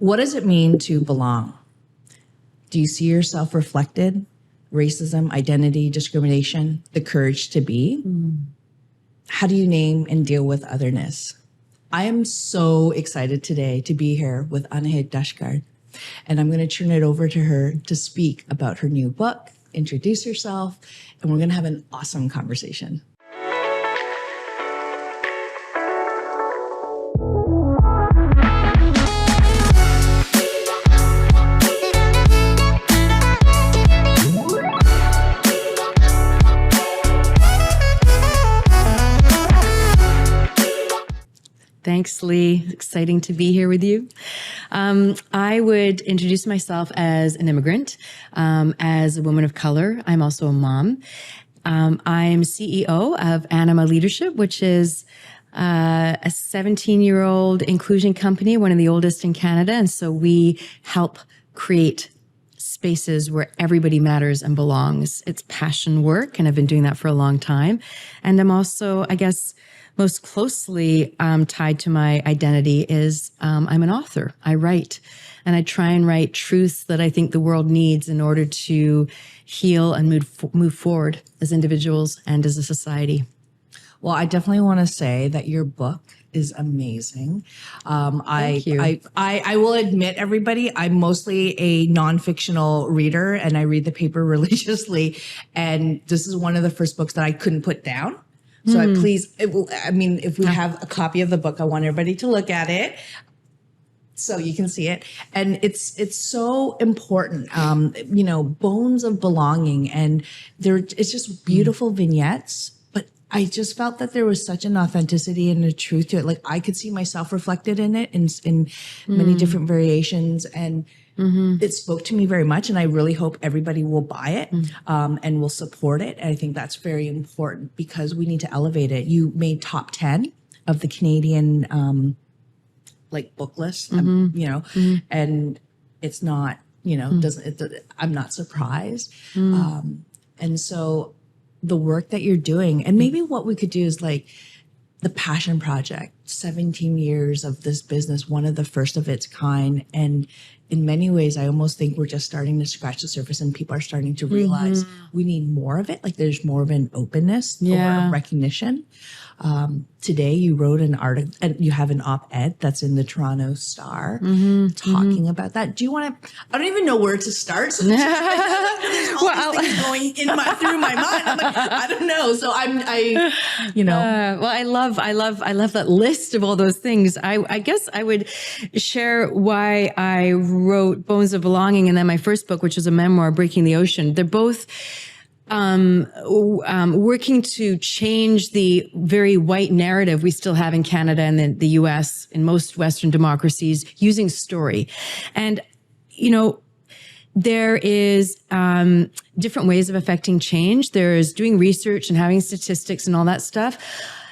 What does it mean to belong? Do you see yourself reflected? Racism, identity, discrimination, the courage to be? How do you name and deal with otherness? I am so excited today to be here with Annahid Dashtgard, and I'm going to turn it over to her to speak about her new book, introduce herself, and we're going to have an awesome conversation. Thanks, Lee. Exciting to be here with you. I would introduce myself as an immigrant, as a woman of color. I'm also a mom. I'm CEO of Anima Leadership, which is a 17-year-old inclusion company, one of the oldest in Canada. And so we help create spaces where everybody matters and belongs. It's passion work, and I've been doing that for a long time. And I'm also, I guess, most closely tied to my identity is I'm an author. I write, and I try and write truths that I think the world needs in order to heal and move forward as individuals and as a society. Well, I definitely want to say that your book is amazing. Thank you. I will admit, everybody, I'm mostly a non-fictional reader, and I read the paper religiously. And this is one of the first books that I couldn't put down. So if we have a copy of the book, I want everybody to look at it so you can see it. And it's so important, bones of belonging. And it's just beautiful vignettes. But I just felt that there was such an authenticity and a truth to it. Like I could see myself reflected in it in many different variations. And it spoke to me very much, and I really hope everybody will buy it and will support it. And I think that's very important because we need to elevate it. You made top 10 of the Canadian book list, and it's not, I'm not surprised. And so the work that you're doing, and maybe what we could do is like the Passion Project, 17 years of this business, one of the first of its kind. And in many ways, I almost think we're just starting to scratch the surface, and people are starting to realize we need more of it. Like there's more of an openness or recognition. Today you wrote an article, and you have an op-ed that's in the Toronto Star talking about that. Do you want to, I don't even know where to start. So there's all these things going through my mind. I'm like, I don't know. So well, I love that list of all those things. I guess I would share why I wrote Bones of Belonging, and then my first book, which is a memoir, Breaking the Ocean. They're both working to change the very white narrative we still have in Canada and the US, in most Western democracies, using story. And, there is different ways of affecting change. There's doing research and having statistics and all that stuff.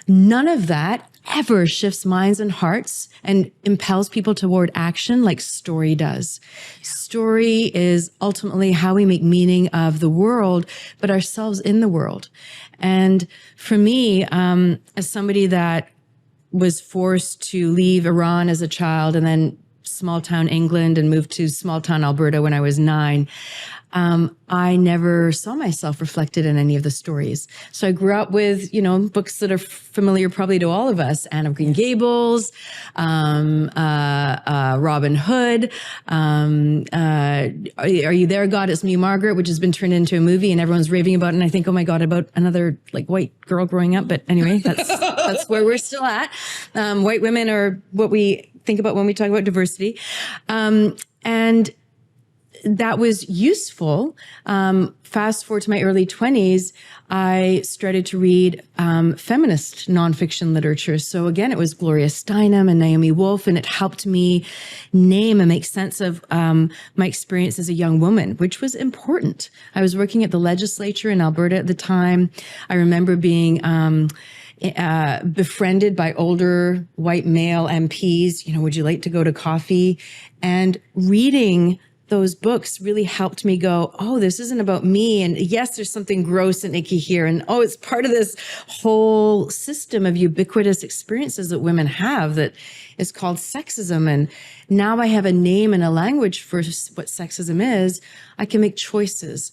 None of that ever shifts minds and hearts and impels people toward action like story does. Story is ultimately how we make meaning of the world, but ourselves in the world. And for me, as somebody that was forced to leave Iran as a child and then small town England and moved to small town Alberta when I was 9, I never saw myself reflected in any of the stories. So I grew up with, books that are familiar probably to all of us: Anne of Green Gables, Robin Hood, Are You There, God? It's Me, Margaret, which has been turned into a movie and everyone's raving about it. And I think, oh my God, about another white girl growing up. But anyway, that's where we're still at. White women are what we think about when we talk about diversity. And that was useful. Fast forward to my early 20s, I started to read feminist nonfiction literature. So again, it was Gloria Steinem and Naomi Wolf, and it helped me name and make sense of my experience as a young woman, which was important. I was working at the legislature in Alberta at the time. I remember being befriended by older white male MPs. Would you like to go to coffee? And reading those books really helped me go, oh, this isn't about me. And yes, there's something gross and icky here. And oh, it's part of this whole system of ubiquitous experiences that women have that is called sexism. And now I have a name and a language for what sexism is. I can make choices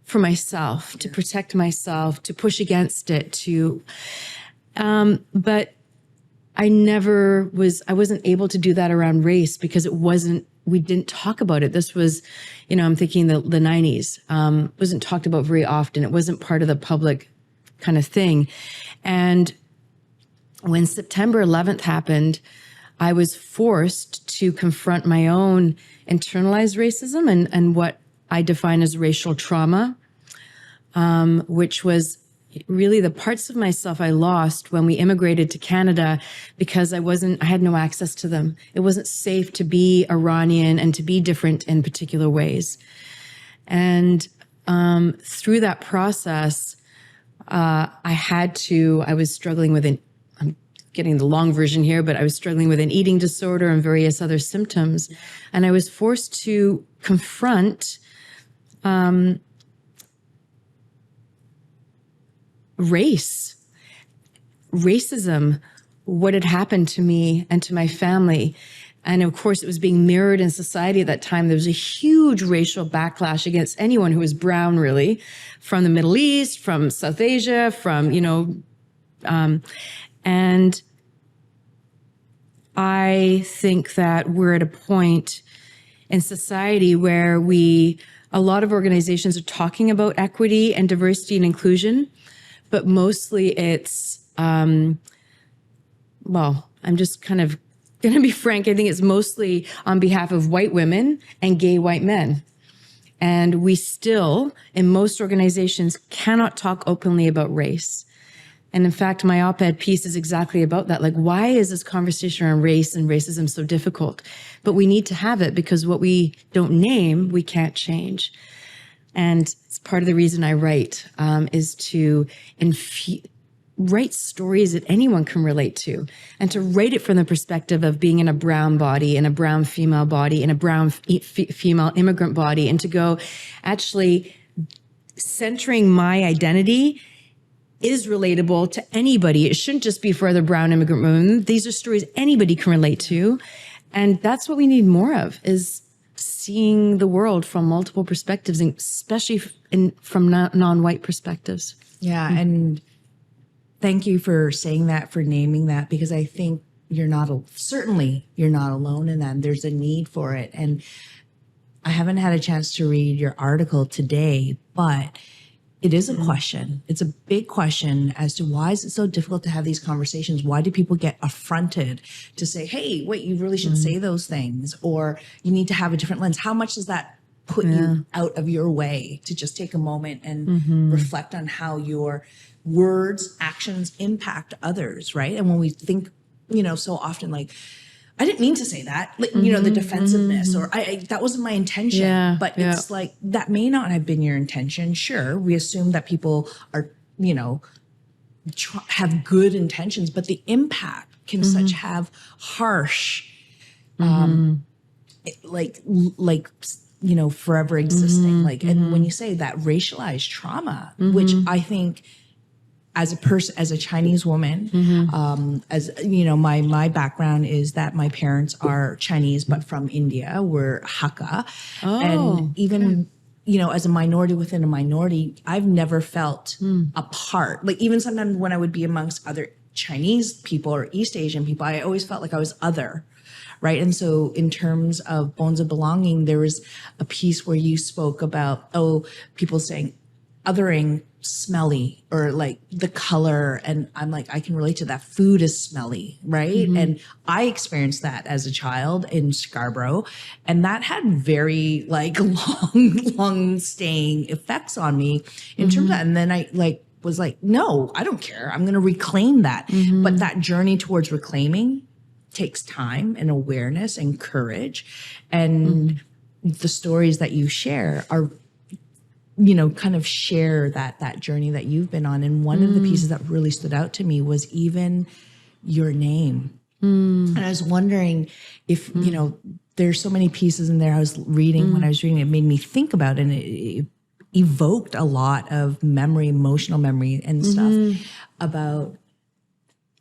for myself, to protect myself, to push against it, but I wasn't able to do that around race because we didn't talk about it. This was, I'm thinking the 90s, wasn't talked about very often. It wasn't part of the public kind of thing. And when September 11th happened, I was forced to confront my own internalized racism and what I define as racial trauma, which was really the parts of myself I lost when we immigrated to Canada because I had no access to them. It wasn't safe to be Iranian and to be different in particular ways. And through that process, I was struggling with I'm getting the long version here, but I was struggling with an eating disorder and various other symptoms. And I was forced to confront racism, what had happened to me and to my family. And of course, it was being mirrored in society at that time. There was a huge racial backlash against anyone who was brown, really, from the Middle East, from South Asia, and I think that we're at a point in society where a lot of organizations are talking about equity and diversity and inclusion, but mostly it's, I'm just kind of going to be frank. I think it's mostly on behalf of white women and gay white men. And we still, in most organizations, cannot talk openly about race. And in fact, my op-ed piece is exactly about that. Like, why is this conversation around race and racism so difficult? But we need to have it because what we don't name, we can't change. And it's part of the reason I write, is to write stories that anyone can relate to, and to write it from the perspective of being in a brown body, in a brown female body, in a brown female immigrant body, and to go, actually, centering my identity is relatable to anybody. It shouldn't just be for other brown immigrant women. These are stories anybody can relate to. And that's what we need more of, is seeing the world from multiple perspectives, and especially from non-white perspectives. Yeah, and thank you for saying that, for naming that, because I think certainly you're not alone in that. There's a need for it. And I haven't had a chance to read your article today, but it is a question. It's a big question as to why is it so difficult to have these conversations? Why do people get affronted to say, hey, wait, you really should say those things, or you need to have a different lens? How much does that put you out of your way to just take a moment and reflect on how your words, actions impact others, right? And when we think, so often like, I didn't mean to say that, like, the defensiveness, or that wasn't my intention, but it's like, that may not have been your intention. Sure. We assume that people are, have good intentions, but the impact can such have harsh, forever existing. And when you say that racialized trauma, which I think, as a person, as a Chinese woman, my background is that my parents are Chinese, but from India. We're Hakka. And even, as a minority within a minority, I've never felt apart. Like, even sometimes when I would be amongst other Chinese people or East Asian people, I always felt like I was other. Right. And so in terms of Bones of Belonging, there was a piece where you spoke about, people saying othering, smelly, or like the color. And I'm like, I can relate to that. Food is smelly, right? And I experienced that as a child in Scarborough, and that had very long staying effects on me in terms of that. And then I was like, no, I don't care. I'm going to reclaim that. But that journey towards reclaiming takes time and awareness and courage. And the stories that you share are, kind of share that journey that you've been on. And one of the pieces that really stood out to me was even your name. And I was wondering if, there's so many pieces in there I was reading. When I was reading, it made me think about it, and it evoked a lot of memory, emotional memory and stuff about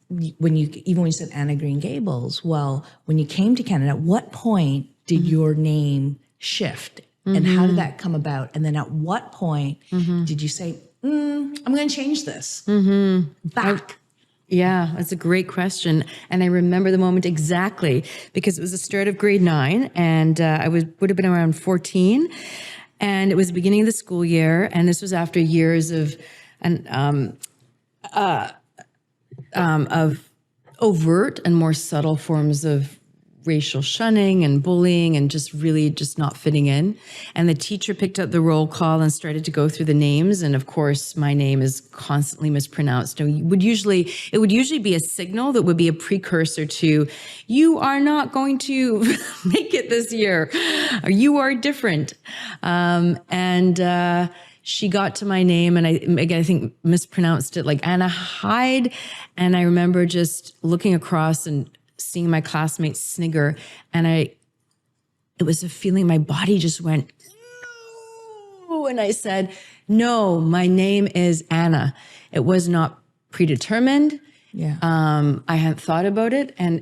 when you said Anna Green Gables. Well, when you came to Canada, at what point did your name shift? And how did that come about? And then at what point did you say, I'm going to change this back? Yeah, that's a great question. And I remember the moment exactly because it was the start of grade 9 and I would have been around 14 and it was the beginning of the school year. And this was after years of overt and more subtle forms of racial shunning and bullying and just really just not fitting in. And the teacher picked up the roll call and started to go through the names. And of course, my name is constantly mispronounced. And it would usually be a signal that would be a precursor to, you are not going to make it this year, or you are different. She got to my name and I think mispronounced it like Annahid. And I remember just looking across and seeing my classmates snigger, and it was a feeling, my body just went, no. And I said, no, my name is Anna. It was not predetermined. Yeah. I hadn't thought about it, and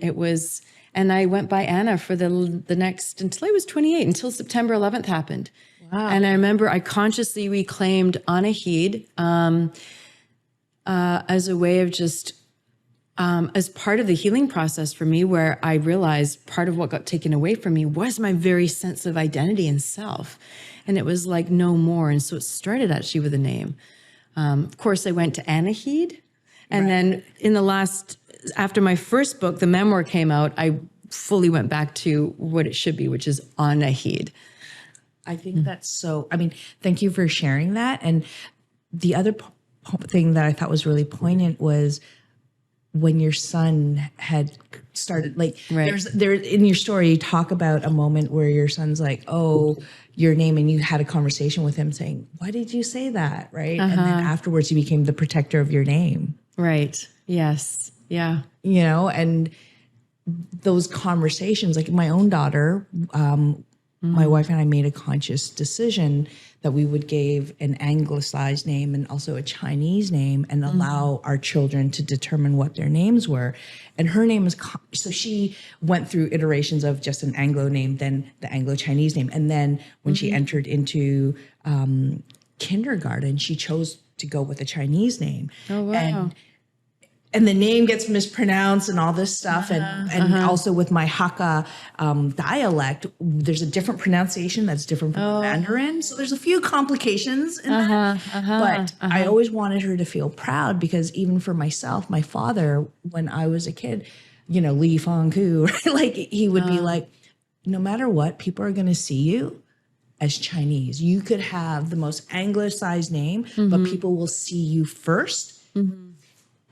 I went by Anna for the next, until I was 28, until September 11th happened. Wow. And I remember I consciously reclaimed Annahid as a way of just, as part of the healing process for me, where I realized part of what got taken away from me was my very sense of identity and self. And it was like no more. And so it started actually with a name. Of course, I went to Annahid. And then after my first book, the memoir came out, I fully went back to what it should be, which is Annahid. I think that's thank you for sharing that. And the other thing that I thought was really poignant was when your son had started, like, there in your story, you talk about a moment where your son's like, oh, your name, and you had a conversation with him saying, why did you say that? Right. And then afterwards you became the protector of your name. Right. Yes. Yeah. And those conversations, like my own daughter, my wife and I made a conscious decision that we would give an anglicized name and also a Chinese name and allow our children to determine what their names were. And her name is, so she went through iterations of just an Anglo name, then the Anglo-Chinese name. And then when she entered into kindergarten, she chose to go with a Chinese name. Oh, wow. And the name gets mispronounced and all this stuff. And also with my Hakka dialect, there's a different pronunciation that's different from Mandarin. So there's a few complications in that. But I always wanted her to feel proud because even for myself, my father, when I was a kid, Li Fangku, like he would be like, no matter what, people are going to see you as Chinese. You could have the most anglicized name, but people will see you first.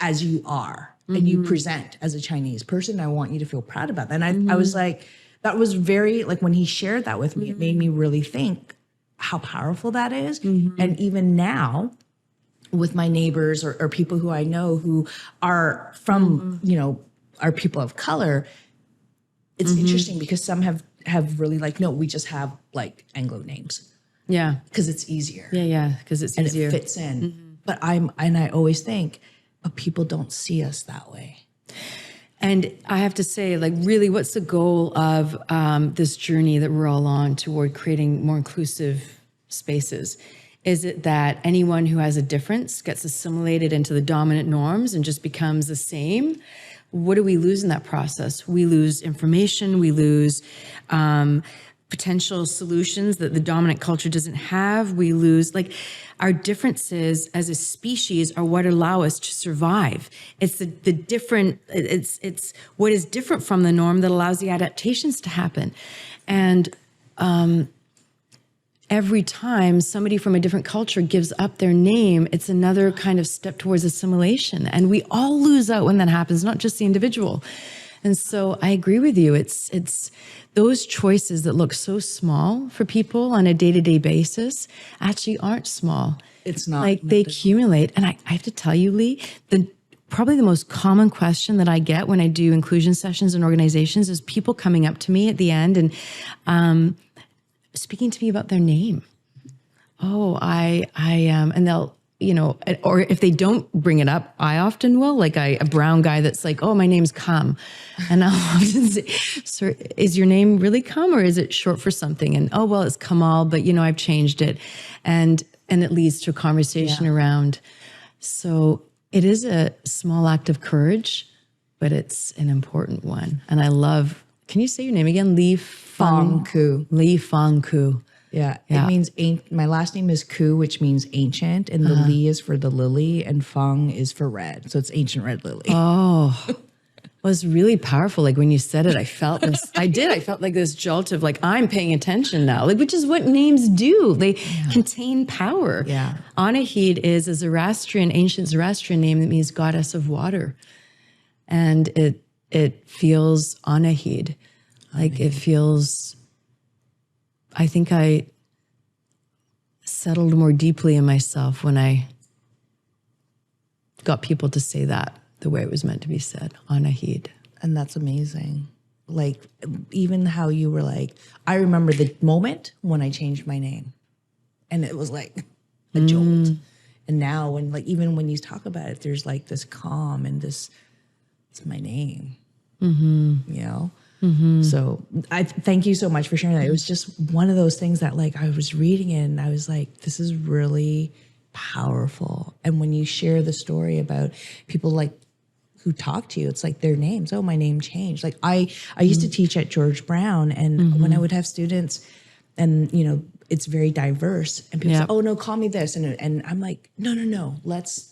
As you are, and you present as a Chinese person. I want you to feel proud about that. And I was like, that was very, like when he shared that with me, it made me really think how powerful that is. And even now with my neighbors or people who I know who are from, are people of color, it's interesting because some have really like, no, we just have like Anglo names. Yeah. Because it's easier. Yeah. Because it's easier. And it fits in. But I always think, but people don't see us that way. And I have to say, like, really, what's the goal of this journey that we're all on toward creating more inclusive spaces? Is it that anyone who has a difference gets assimilated into the dominant norms and just becomes the same? What do we lose in that process? We lose information. We lose potential solutions that the dominant culture doesn't have. We lose, like, our differences as a species are what allow us to survive. It's the different, it's what is different from the norm that allows the adaptations to happen. And every time somebody from a different culture gives up their name, it's another kind of step towards assimilation. And we all lose out when that happens, not just the individual. And so I agree with you. It's those choices that look so small for people on a day-to-day basis actually aren't small. It's not. Like they accumulate. And I have to tell you, Lee, probably the most common question that I get when I do inclusion sessions in organizations is people coming up to me at the end and speaking to me about their name. Oh, and they'll, or if they don't bring it up, I often will, like a brown guy that's like, oh, my name's Cum. And I'll often say, sir, is your name really Cum or is it short for something? And, oh, well, it's Kamal, but I've changed it. And it leads to a conversation around. So it is a small act of courage, but it's an important one. And I love, can you say your name again? Li Fang Ku. Li Fang Ku. Yeah. It means, my last name is Ku, which means ancient, and the Li is for the lily, and Fang is for red. So it's ancient red lily. Oh, it was really powerful. Like when you said it, I felt this, I felt like this jolt of like, I'm paying attention now, like, which is what names do. They contain power. Yeah. Annahid is a Zoroastrian, ancient Zoroastrian name that means goddess of water. And it feels Annahid. Like it feels, I think I settled more deeply in myself when I got people to say that the way it was meant to be said, Annahid. And that's amazing. Like, even how you were like, I remember the moment when I changed my name. And it was like a jolt. And now, when even when you talk about it, there's like this calm and this, it's my name, So I thank you so much for sharing that. It was just one of those things that like I was reading it and I was like, this is really powerful. And when you share the story about people like who talk to you, it's like their names. Oh, my name changed. Like I used to teach at George Brown, and when I would have students and, it's very diverse, and people say, oh no, call me this. And I'm like, no.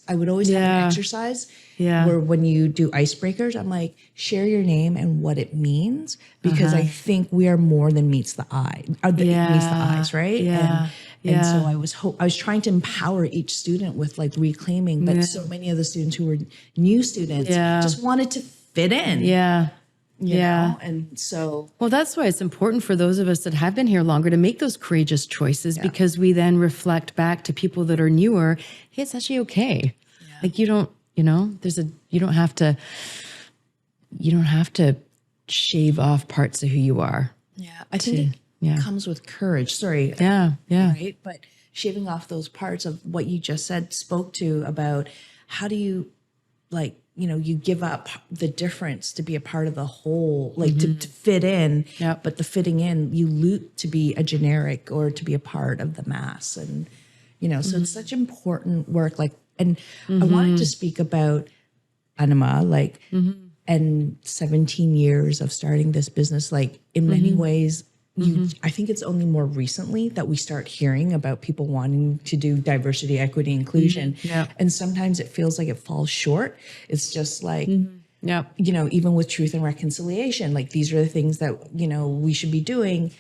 I would always have an exercise where when you do icebreakers, I'm like, share your name and what it means, because I think we are more than meets the eye, meets the eyes, right? And so I was trying to empower each student with like reclaiming, but so many of the students who were new students just wanted to fit in. You know? And so, well, that's why it's important for those of us that have been here longer to make those courageous choices, because we then reflect back to people that are newer. Hey, it's actually okay. Like you don't have to shave off parts of who you are. I think it comes with courage. Sorry. Right. But shaving off those parts of what you just said spoke to about how do you you give up the difference to be a part of the whole, like to fit in, but the fitting in, you loot to be a generic or to be a part of the mass. And, so it's such important work. Like, and I wanted to speak about Anima, and 17 years of starting this business, like in many ways, I think it's only more recently that we start hearing about people wanting to do diversity, equity, inclusion. And sometimes it feels like it falls short. It's just like, even with truth and reconciliation, like these are the things that, we should be doing.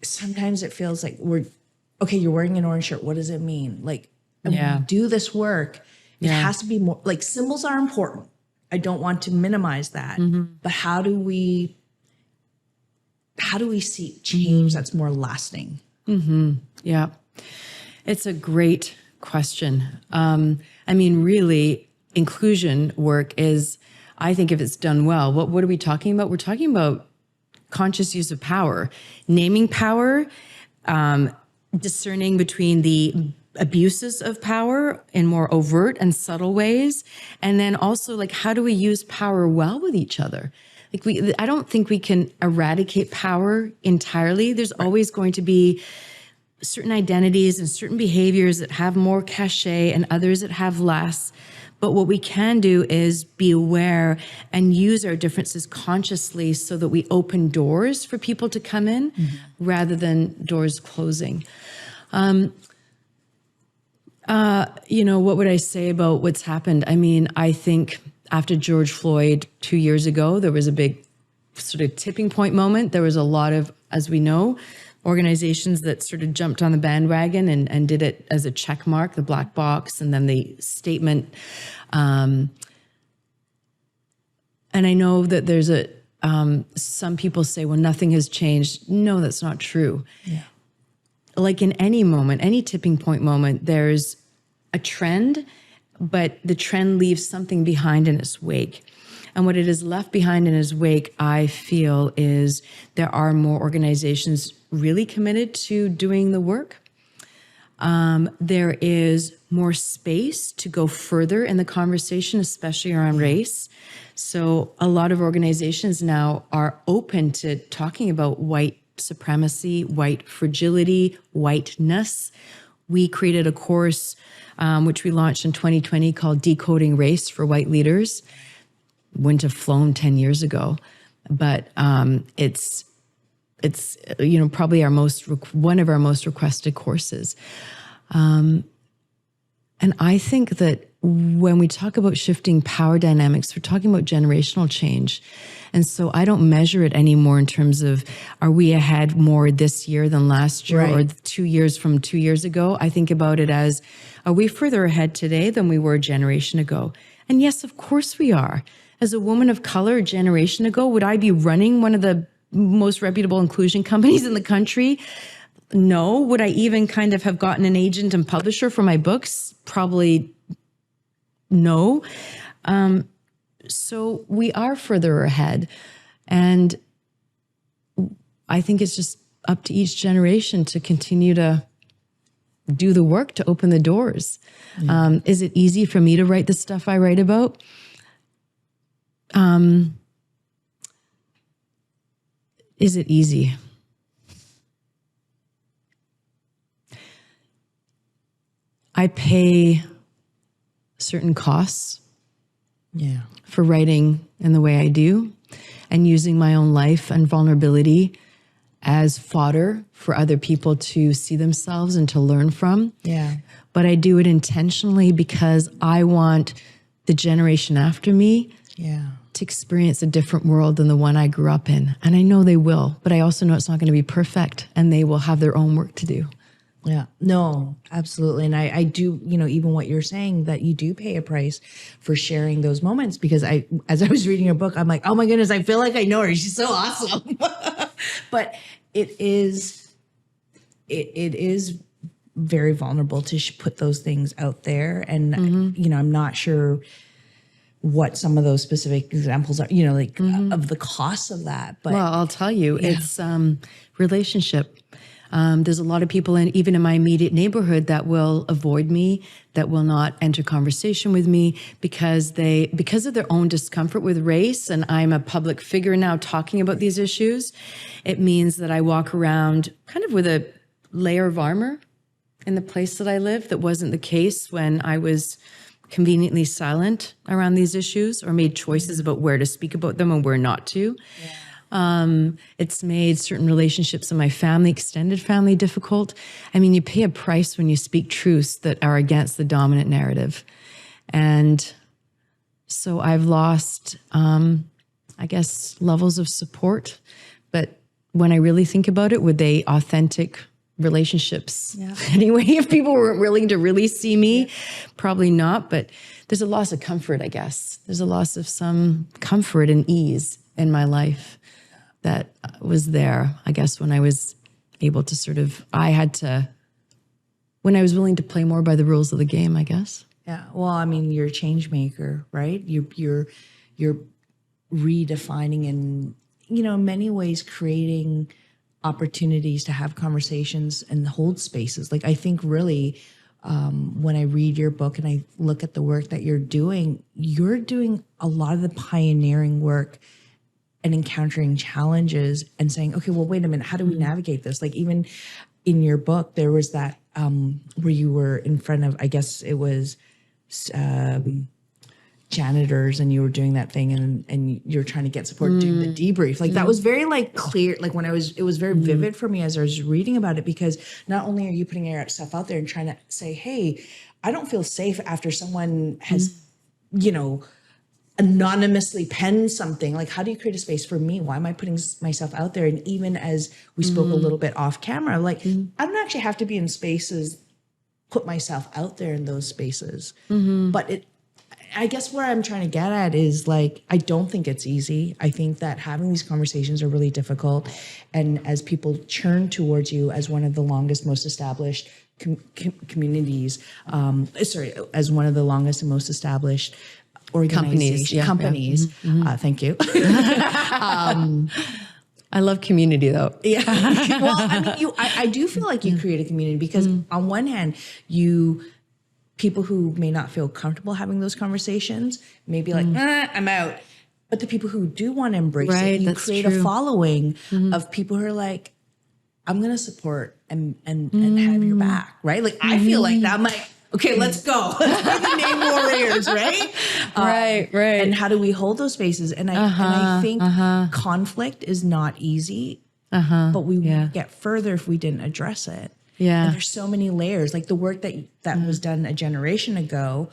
Sometimes it feels like you're wearing an orange shirt. What does it mean? Like, when we do this work, it has to be more, like symbols are important. I don't want to minimize that, but how do we see change that's more lasting? Yeah, it's a great question. Really, inclusion work is, I think if it's done well, what are we talking about? We're talking about conscious use of power, naming power, discerning between the abuses of power in more overt and subtle ways, and then also like how do we use power well with each other? Like I don't think we can eradicate power entirely. There's always going to be certain identities and certain behaviors that have more cachet and others that have less. But what we can do is be aware and use our differences consciously so that we open doors for people to come in rather than doors closing. What would I say about what's happened? I think after George Floyd 2 years ago, there was a big sort of tipping point moment. There was a lot of, as we know, organizations that sort of jumped on the bandwagon and did it as a check mark, the black box, and then the statement. And I know that there's some people say, well, nothing has changed. No, that's not true. Like in any moment, any tipping point moment, there's a trend, but the trend leaves something behind in its wake. And what it has left behind in its wake, I feel, is there are more organizations really committed to doing the work. There is more space to go further in the conversation, especially around race. So a lot of organizations now are open to talking about white supremacy, white fragility, whiteness. We created a course, which we launched in 2020 called Decoding Race for White Leaders. Wouldn't have flown 10 years ago, but it's probably one of our most requested courses. And I think that when we talk about shifting power dynamics, we're talking about generational change. And so I don't measure it anymore in terms of, are we ahead more this year than last year, or 2 years from 2 years ago? I think about it as, are we further ahead today than we were a generation ago? And yes, of course we are. As a woman of color a generation ago, would I be running one of the most reputable inclusion companies in the country? No. Would I even kind of have gotten an agent and publisher for my books? Probably no. So we are further ahead. And I think it's just up to each generation to continue to do the work to open the doors. Is it easy for me to write the stuff I write about? Is it easy? I pay certain costs for writing in the way I do, and using my own life and vulnerability as fodder for other people to see themselves and to learn from. Yeah. But I do it intentionally because I want the generation after me to experience a different world than the one I grew up in. And I know they will, but I also know it's not going to be perfect, and they will have their own work to do. Yeah, no, absolutely. And I do, even what you're saying, that you do pay a price for sharing those moments, because as I was reading your book, I'm like, oh my goodness, I feel like I know her. She's so awesome. But it is very vulnerable to put those things out there. And, I'm not sure what some of those specific examples are, of the costs of that. But well, I'll tell you, it's relationship. There's a lot of people even in my immediate neighborhood that will avoid me, that will not enter conversation with me because of their own discomfort with race. And I'm a public figure now talking about these issues. It means that I walk around kind of with a layer of armor in the place that I live. That wasn't the case when I was conveniently silent around these issues, or made choices about where to speak about them and where not to. It's made certain relationships in my family, extended family, difficult. I mean, you pay a price when you speak truths that are against the dominant narrative. And so I've lost, I guess, levels of support. But when I really think about it, were they authentic relationships? Anyway, if people weren't willing to really see me, probably not. But there's a loss of comfort, I guess. There's a loss of some comfort and ease in my life that was there, I guess, when I was able to when I was willing to play more by the rules of the game, I guess. Yeah. Well, I mean, you're a change maker, right? You're redefining and, in many ways creating opportunities to have conversations and hold spaces. Like, I think really, when I read your book and I look at the work that you're doing a lot of the pioneering work and encountering challenges and saying, okay, well, wait a minute, how do we navigate this? Like, even in your book, there was that where you were in front of, I guess it was janitors, and you were doing that thing, and you're trying to get support doing the debrief. Like, that was very clear. Like, it was very vivid for me as I was reading about it, because not only are you putting your stuff out there and trying to say, hey, I don't feel safe after someone has, anonymously penned something. Like, how do you create a space for me? Why am I putting myself out there? And even as we spoke a little bit off camera, I don't actually have to be in spaces, put myself out there in those spaces. But I guess where I'm trying to get at is like, I don't think it's easy. I think that having these conversations are really difficult. And as people churn towards you as one of the longest, most established communities, as one of the longest and most established organizations, companies. Thank you. I love community though. Yeah. Well, I mean, I do feel like you create a community because on one hand, people who may not feel comfortable having those conversations may be like, I'm out. But the people who do want to embrace it, you create a following of people who are like, I'm going to support and have your back, right? Like, I feel like that. I'm like, okay, let's go. Let's be the name warriors, right? Right. And how do we hold those spaces? And I think conflict is not easy, but we would get further if we didn't address it. Yeah. And there's so many layers. Like the work that was done a generation ago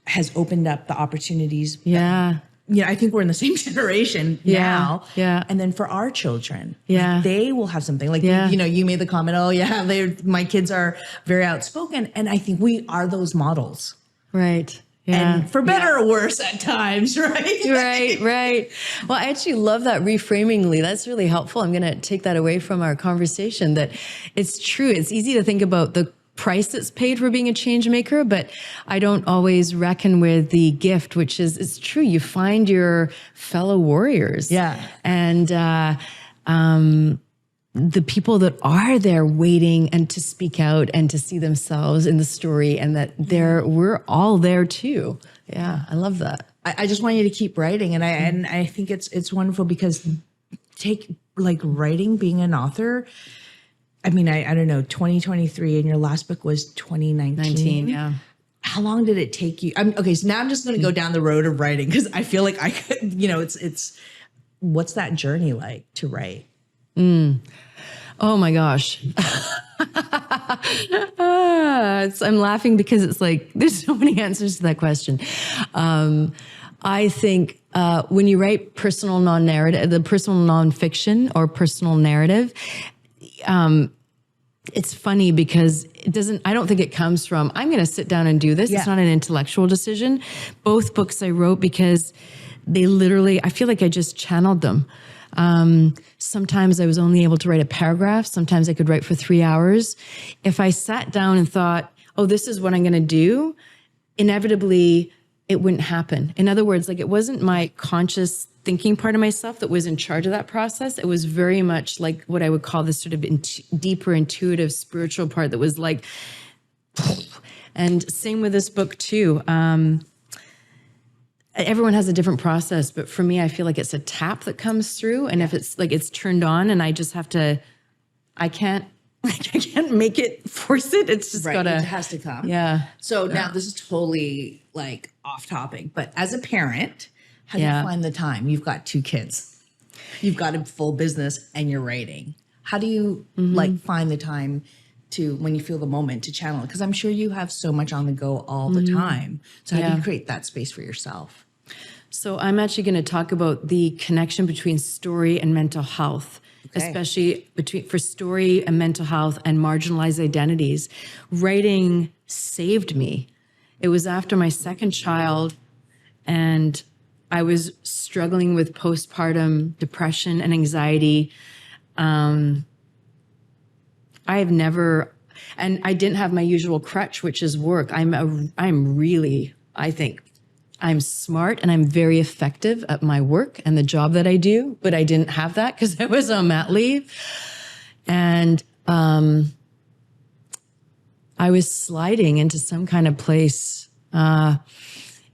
has opened up the opportunities. Yeah. I think we're in the same generation now. Yeah. And then for our children, Yeah. they will have something like, you made the comment, my kids are very outspoken. And I think we are those models. Right. Yeah. And for better or worse at times, right? Right. Well, I actually love that reframingly. That's really helpful. I'm going to take that away from our conversation that it's true. It's easy to think about the price that's paid for being a change maker, but I don't always reckon with the gift, which is, it's true. You find your fellow warriors. Yeah. And, the people that are there waiting and to speak out and to see themselves in the story and that we're all there too. Yeah. I love that. I just want you to keep writing. And I think it's wonderful because writing, being an author, I mean, I don't know, 2023 and your last book was 2019. Yeah. How long did it take you? Okay. So now I'm just going to go down the road of writing because I feel like I could, it's what's that journey like to write? Oh my gosh. I'm laughing because it's like, there's so many answers to that question. I think when you write personal non-narrative, the personal non-fiction or personal narrative, it's funny because I don't think it comes from, I'm going to sit down and do this. Yeah. It's not an intellectual decision. Both books I wrote because they literally, I feel like I just channeled them. Sometimes I was only able to write a paragraph. Sometimes I could write for 3 hours. If I sat down and thought, oh, this is what I'm going to do, inevitably it wouldn't happen. In other words, like it wasn't my conscious thinking part of myself that was in charge of that process. It was very much like what I would call this sort of deeper intuitive spiritual part that was like, and same with this book too. Everyone has a different process, but for me, I feel like it's a tap that comes through. And if it's like, it's turned on and I just have to, I can't make it, force it. It's just gotta. It has to come. Yeah. So now this is totally like off topic, but as a parent, how do you find the time? You've got 2 kids, you've got a full business and you're writing. How do you like find the time to, when you feel the moment, to channel it? Because I'm sure you have so much on the go all the time. So how do you create that space for yourself? So I'm actually going to talk about the connection between story and mental health, especially for story and mental health and marginalized identities. Writing saved me. It was after my second child and I was struggling with postpartum depression and anxiety. I didn't have my usual crutch, which is work. I think I'm smart and I'm very effective at my work and the job that I do, but I didn't have that because I was on mat leave. And I was sliding into some kind of place.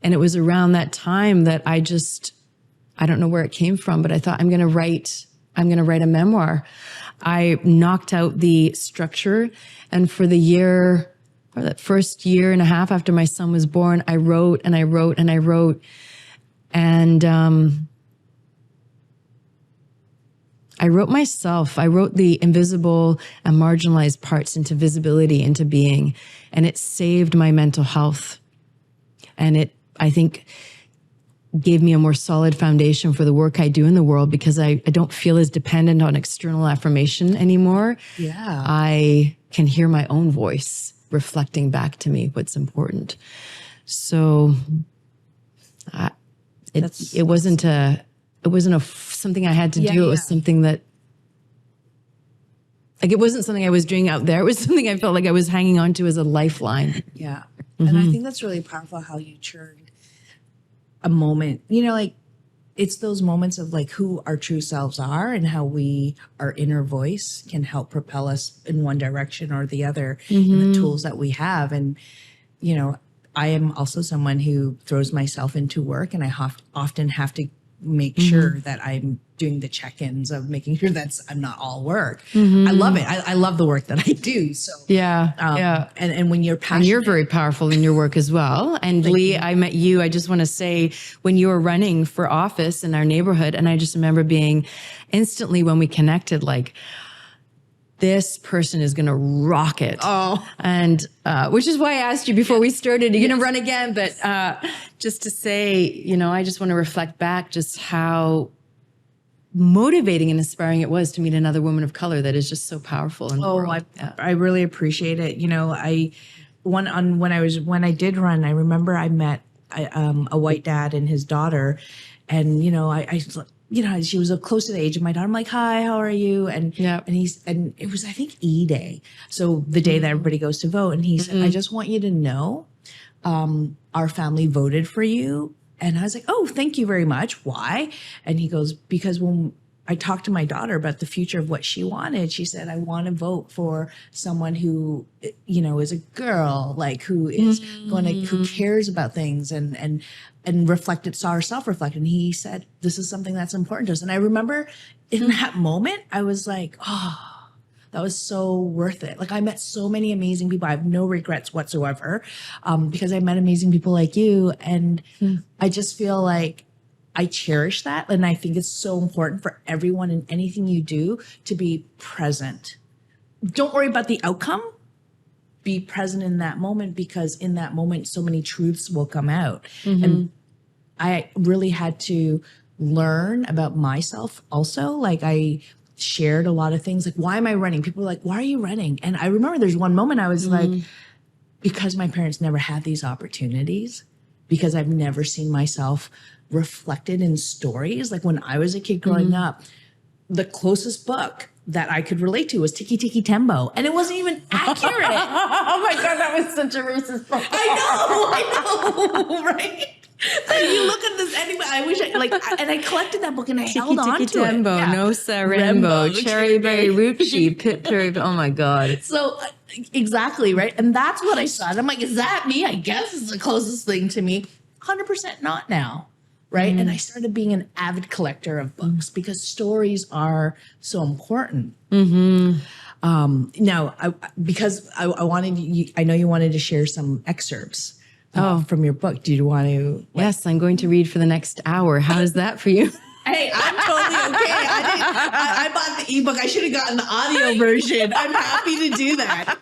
And it was around that time that I don't know where it came from, but I thought I'm going to write a memoir. I knocked out the structure, and for that first year and a half after my son was born, I wrote and I wrote and I wrote. And I wrote myself. I wrote the invisible and marginalized parts into visibility, into being, and it saved my mental health. And it, I think, gave me a more solid foundation for the work I do in the world because I don't feel as dependent on external affirmation anymore. Yeah. I can hear my own voice reflecting back to me what's important. So It wasn't something I had to do. It was something that, like, it wasn't something I was doing out there. It was something I felt like I was hanging on to as a lifeline. Yeah. And I think that's really powerful how you churned a moment, like it's those moments of like who our true selves are and how our inner voice can help propel us in one direction or the other in the tools that we have. And, I am also someone who throws myself into work, and I often have to make sure that I'm doing the check-ins of making sure I'm not all work. I love it. I love the work that I do. So And when you're passionate, and you're very powerful in your work as well. And Lee, I met you. I just want to say, when you were running for office in our neighborhood, and I just remember being instantly, when we connected, like, this person is going to rock it. Oh, and which is why I asked you before we started, you're going to run again. But just to say, I just want to reflect back just how motivating and inspiring it was to meet another woman of color that is just so powerful in the world. I really appreciate it. When I did run, I remember I met a white dad and his daughter, and she was close to the age of my daughter. I'm like, hi, how are you? And it was, I think, E-Day. So the day that everybody goes to vote. And he said, I just want you to know, our family voted for you. And I was like, oh, thank you very much. Why? And he goes, because when I talked to my daughter about the future of what she wanted, she said, I want to vote for someone who, is a girl, like who is who cares about things and saw herself reflect. And he said, this is something that's important to us. And I remember in that moment, I was like, oh, that was so worth it. Like, I met so many amazing people. I have no regrets whatsoever, because I met amazing people like you. And I just feel like I cherish that. And I think it's so important for everyone in anything you do to be present. Don't worry about the outcome. Be present in that moment, because in that moment, so many truths will come out. And I really had to learn about myself also. Like, I shared a lot of things, like, why am I running? People were like, why are you running? And I remember there's one moment I was like, because my parents never had these opportunities, because I've never seen myself reflected in stories. Like, when I was a kid growing up, the closest book that I could relate to was Tiki Tiki Tembo. And it wasn't even accurate. Oh my God, that was such a racist book. I know, right? So you look at this anyway. I wish and I collected that book and I held on to Tembo, it. No Sarembo, Cherry Berry Rucci, Pit Perry. Oh my God. So exactly, right? And that's what I saw. And I'm like, is that me? I guess it's the closest thing to me. 100% not now. Right. And I started being an avid collector of books because stories are so important. Now, because I wanted you, I know you wanted to share some excerpts from your book. Do you want to? Yes, I'm going to read for the next hour. How is that for you? Hey, I'm totally okay. I bought the ebook. I should have gotten the audio version. I'm happy to do that.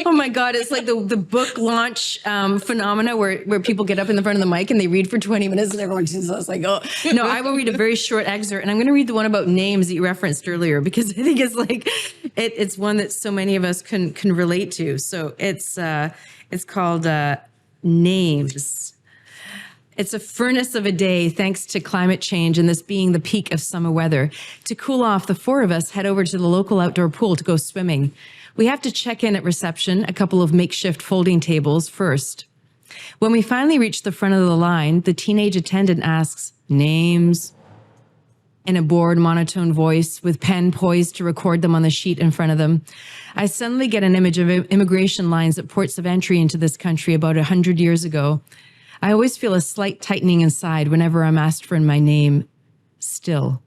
Oh my God. It's like the book launch phenomena where people get up in the front of the mic and they read for 20 minutes and everyone's just like, oh. No, I will read a very short excerpt, and I'm going to read the one about names that you referenced earlier, because I think it's like, it's one that so many of us can relate to. So it's called Names. It's a furnace of a day thanks to climate change and this being the peak of summer weather. To cool off, the four of us head over to the local outdoor pool to go swimming. We have to check in at reception, a couple of makeshift folding tables first. When we finally reach the front of the line, the teenage attendant asks, "Names?" in a bored, monotone voice with pen poised to record them on the sheet in front of them. I suddenly get an image of immigration lines at ports of entry into this country about 100 years ago. I always feel a slight tightening inside whenever I'm asked for my name still.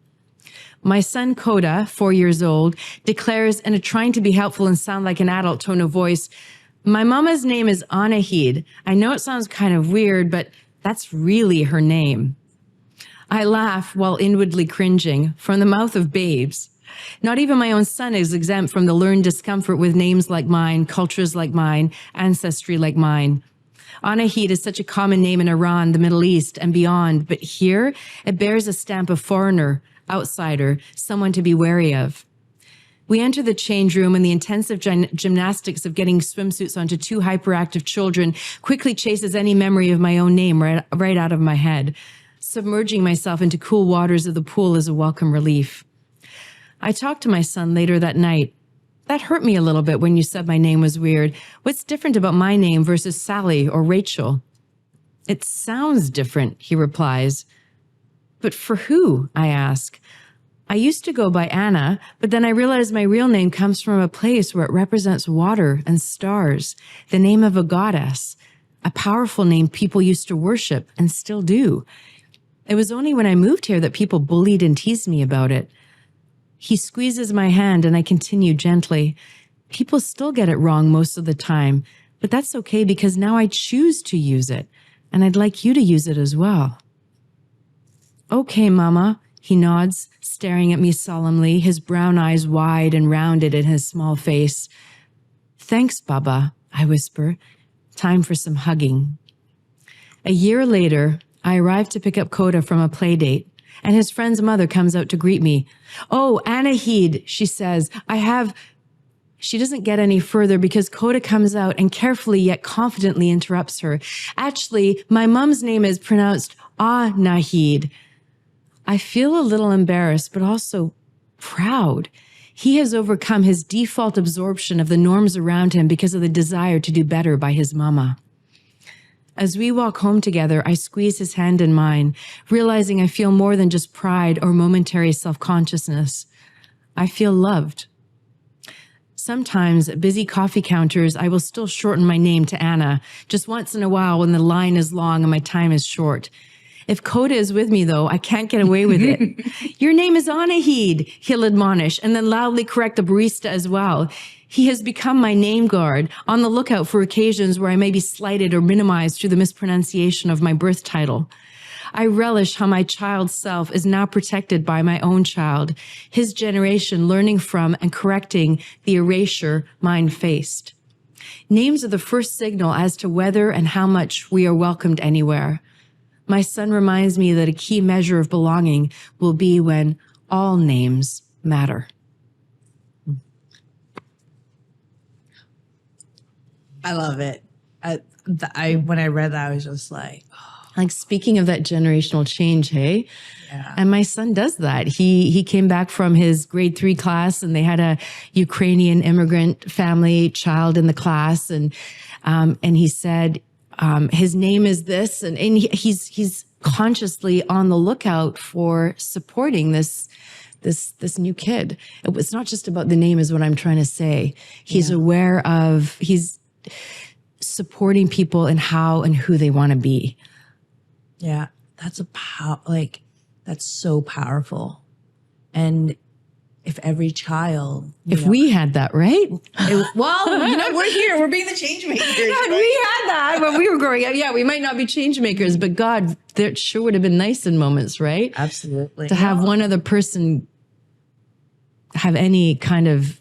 My son, Coda, 4 years old, declares in a trying to be helpful and sound like an adult tone of voice, "My mama's name is Annahid. I know it sounds kind of weird, but that's really her name." I laugh while inwardly cringing from the mouth of babes. Not even my own son is exempt from the learned discomfort with names like mine, cultures like mine, ancestry like mine. Annahid is such a common name in Iran, the Middle East, and beyond, but here it bears a stamp of foreigner, outsider, someone to be wary of. We enter the change room, and the intensive gymnastics of getting swimsuits onto two hyperactive children quickly chases any memory of my own name right out of my head. Submerging myself into cool waters of the pool is a welcome relief. I talked to my son later that night. That hurt me a little bit when you said my name was weird. What's different about my name versus Sally or Rachel? It sounds different, he replies. But for who? I ask. I used to go by Anna, but then I realized my real name comes from a place where it represents water and stars, the name of a goddess, a powerful name people used to worship and still do. It was only when I moved here that people bullied and teased me about it. He squeezes my hand and I continue gently. People still get it wrong most of the time, but that's okay because now I choose to use it, and I'd like you to use it as well. Okay, Mama, he nods, staring at me solemnly, his brown eyes wide and rounded in his small face. Thanks, Baba, I whisper. Time for some hugging. A year later, I arrive to pick up Coda from a play date, and his friend's mother comes out to greet me. Oh, Annahid, she says, She doesn't get any further because Coda comes out and carefully yet confidently interrupts her. Actually, my mom's name is pronounced Annahid. I feel a little embarrassed, but also proud. He has overcome his default absorption of the norms around him because of the desire to do better by his mama. As we walk home together, I squeeze his hand in mine, realizing I feel more than just pride or momentary self-consciousness. I feel loved. Sometimes at busy coffee counters, I will still shorten my name to Anna, just once in a while when the line is long and my time is short. If Coda is with me, though, I can't get away with it. Your name is Annahid, he'll admonish, and then loudly correct the barista as well. He has become my name guard, on the lookout for occasions where I may be slighted or minimized through the mispronunciation of my birth title. I relish how my child's self is now protected by my own child, his generation learning from and correcting the erasure mine faced. Names are the first signal as to whether and how much we are welcomed anywhere. My son reminds me that a key measure of belonging will be when all names matter. I love it. When I read that, I was just like, Like, speaking of that generational change, hey? Yeah. And my son does that. He came back from his grade 3 class, and they had a Ukrainian immigrant family child in the class. And he said, his name is this. And he's consciously on the lookout for supporting this new kid. It's not just about the name is what I'm trying to say. He's aware of, he's supporting people in how and who they want to be. Yeah, that's that's so powerful. And if every child, we had that, right? We're here. We're being the change makers. God, right? We had that when we were growing up. Yeah, we might not be change makers, but God, that sure would have been nice in moments, right? Absolutely. To have one other person have any kind of,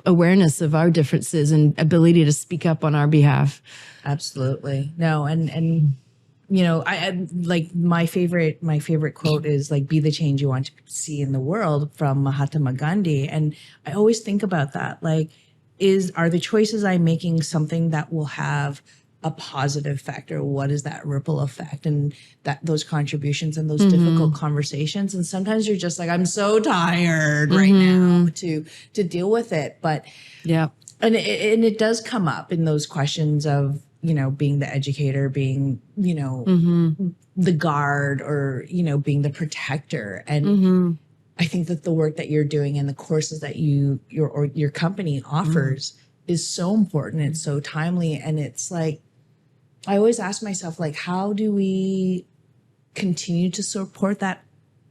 awareness of our differences and ability to speak up on our behalf. Absolutely. No, and I like my favorite quote is like, be the change you want to see in the world, from Mahatma Gandhi. And I always think about that. Like, are the choices I'm making something that will have a positive effect, or what is that ripple effect, and that those contributions and those difficult conversations. And sometimes you're just like, I'm so tired right now to deal with it. But and it does come up in those questions of, being the educator, being, the guard, or, being the protector. And I think that the work that you're doing and the courses that your company offers is so important. It's so timely. And it's like, I always ask myself, like, how do we continue to support that?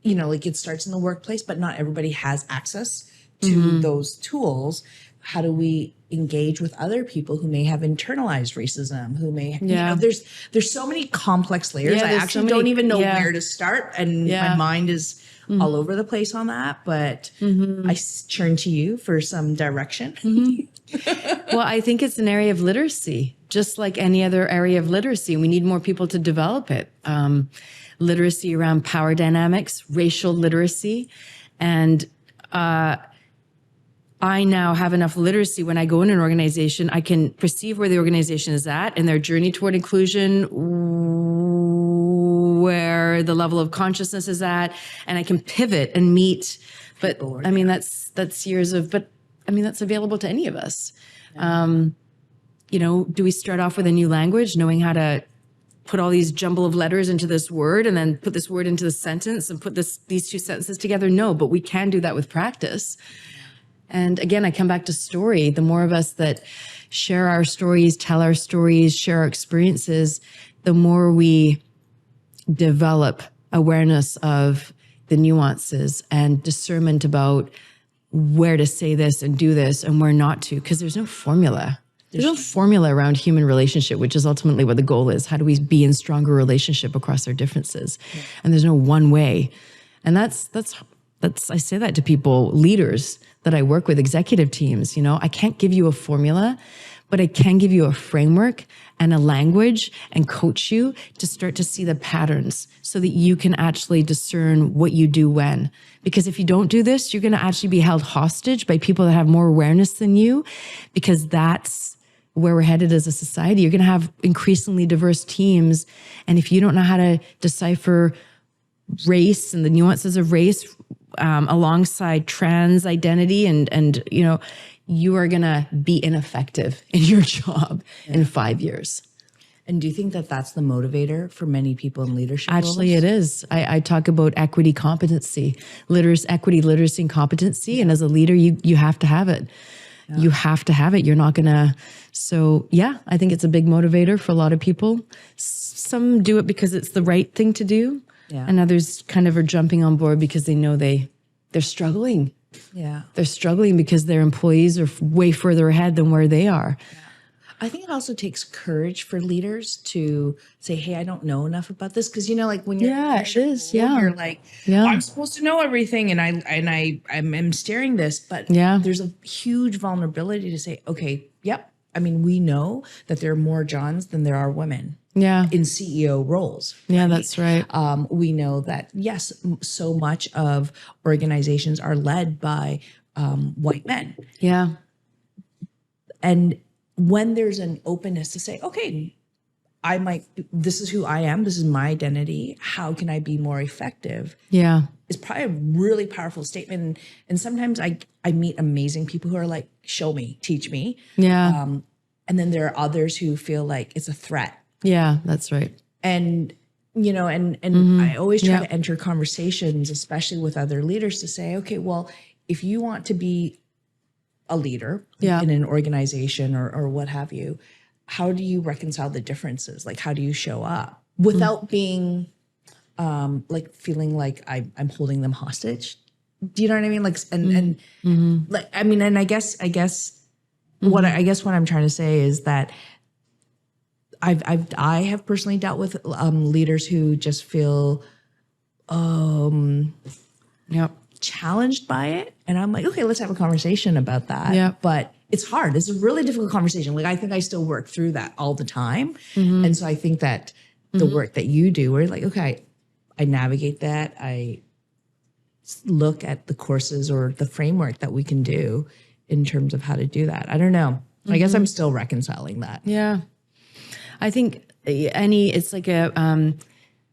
Like, it starts in the workplace, but not everybody has access to those tools. How do we engage with other people who may have internalized racism, who may, there's so many complex layers. I actually don't even know where to start. And my mind is all over the place on that, but I turn to you for some direction. Well, I think it's an area of literacy, just like any other area of literacy. We need more people to develop it. Literacy around power dynamics, racial literacy, and I now have enough literacy when I go in an organization, I can perceive where the organization is at and their journey toward inclusion, where the level of consciousness is at, and I can pivot and meet. But I mean, that's years of, but I mean, that's available to any of us. You know, do we start off with a new language, knowing how to put all these jumble of letters into this word and then put this word into the sentence and put these two sentences together? No, but we can do that with practice. And again, I come back to story. The more of us that share our stories, tell our stories, share our experiences, the more we develop awareness of the nuances and discernment about where to say this and do this and where not to, because there's no formula. There's no formula around human relationship, which is ultimately what the goal is. How do we be in stronger relationship across our differences? Yeah. And there's no one way. And that's I say that to people, leaders that I work with, executive teams. You know, I can't give you a formula, but I can give you a framework and a language and coach you to start to see the patterns so that you can actually discern what you do when. Because if you don't do this, you're going to actually be held hostage by people that have more awareness than you, because that's where we're headed as a society. You're going to have increasingly diverse teams. And if you don't know how to decipher race and the nuances of race alongside trans identity and you know, you are going to be ineffective in your job in 5 years. And do you think that that's the motivator for many people in leadership Actually, roles? it is. I talk about equity competency, equity, literacy, and competency. And as a leader, you have to have it. Yeah. You have to have it. You're not going to. So yeah, I think it's a big motivator for a lot of people. Some do it because it's the right thing to do. Yeah. And others kind of are jumping on board because they know they're struggling. Yeah. They're struggling because their employees are way further ahead than where they are. Yeah. I think it also takes courage for leaders to say, hey, I don't know enough about this. Because, you know, like when you're you're like, I'm supposed to know everything and I'm steering this. But there's a huge vulnerability to say, okay, yep. I mean, we know that there are more Johns than there are women. Yeah. In CEO roles. Right? Yeah, that's right. We know that, yes, so much of organizations are led by white men. Yeah. And when there's an openness to say, okay, this is who I am, this is my identity, how can I be more effective? Yeah. It's probably a really powerful statement. And sometimes I meet amazing people who are like, show me, teach me. Yeah. And then there are others who feel like it's a threat. Yeah, that's right. And, you know, and I always try to enter conversations, especially with other leaders, to say, okay, well, if you want to be a leader in an organization or what have you, how do you reconcile the differences? Like, how do you show up without being like feeling like I'm holding them hostage? Do you know what I mean? Like, and like, I mean, and I guess what I'm trying to say is that I have personally dealt with leaders who just feel challenged by it, and I'm like, okay, let's have a conversation about that. Yeah. But it's hard. It's a really difficult conversation. Like, I think I still work through that all the time, and so I think that the work that you do, where you're like, okay, I navigate that. I look at the courses or the framework that we can do in terms of how to do that. I don't know. I guess I'm still reconciling that. Yeah. I think it's like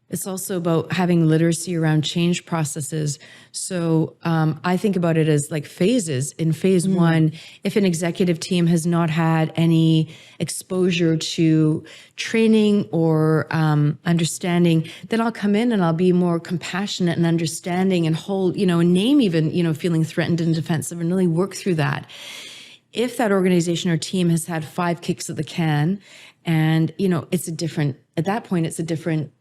it's also about having literacy around change processes. So I think about it as like phases. In phase one, if an executive team has not had any exposure to training or understanding, then I'll come in and I'll be more compassionate and understanding and hold, and name even, feeling threatened and defensive and really work through that. If that organization or team has had 5 kicks at the can and, at that point, it's a different